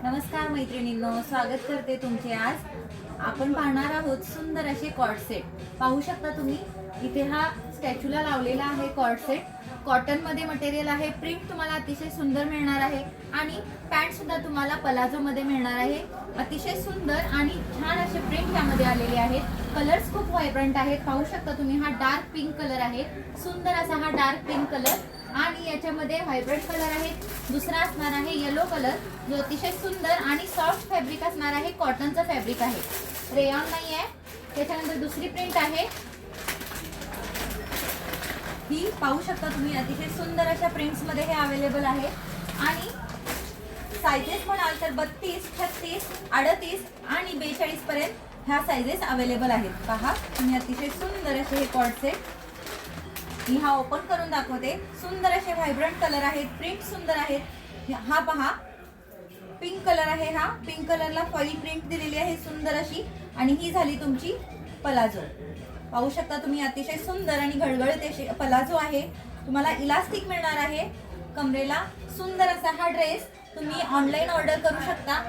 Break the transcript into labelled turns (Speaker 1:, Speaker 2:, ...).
Speaker 1: नमस्कार मैत्रिणींनो, स्वागत करते तुमचे। आज आपण पाहणार आहोत सुंदर असे कॉर्ड सेट। पाहू शकता तुम्ही इथे हा स्टॅच्यूला लावलेला आहे कॉर्ड सेट। कॉटन मध्ये मटेरियल आहे, प्रिंट तुम्हाला अतिशय सुंदर मिळणार आहे आणि पॅन्ट सुद्धा तुम्हाला पलाझो मध्ये मिळणार आहे। अतिशय सुंदर आणि छान असे प्रिंट यामध्ये आलेले आहेत। कलर्स खूप व्हायब्रंट आहेत। पाहू शकता तुम्ही हा डार्क पिंक कलर आहे, सुंदर असा हा डार्क पिंक कलर आणि याच्यामध्ये व्हायब्रंट कलर आहे। दुसरा असणार आहे येलो कलर, जो अतिशय सुंदर आणि सॉफ्ट फॅब्रिक असणार आहे, कॉटनचं फॅब्रिक आहे, रेयॉन नाही आहे। त्याच्यानंतर दुसरी प्रिंट आहे ही, पाहू शकता तुम्ही अतिशय सुंदर अशा प्रिंट्स मध्ये हे अवेलेबल आहे आणि साइजेस म्हणाल तर 32, 36, 38 आणि 42 पर्यंत ह्या साइजेस अवेलेबल आहेत। पहा तुम्ही अतिशय सुंदर असे हे कॉर्ड सेट मी हा ओपन करून दाखवते। सुंदर असे व्हायब्रंट कलर आहेत, प्रिंट सुंदर आहेत। हा पहा पिंक कलर आहे, हा पिंक कलरला फॉइल प्रिंट दिलेली आहे सुंदर अशी आणि ही झाली तुमची पलाझो। पाहू शकता तुम्ही अतिशय सुंदर आणि घळघळीत अशी पलाझो आहे। तुम्हाला इलास्टिक मिळणार आहे कमरेला। सुंदर असा हा ड्रेस तुम्ही ऑनलाईन ऑर्डर करू शकता।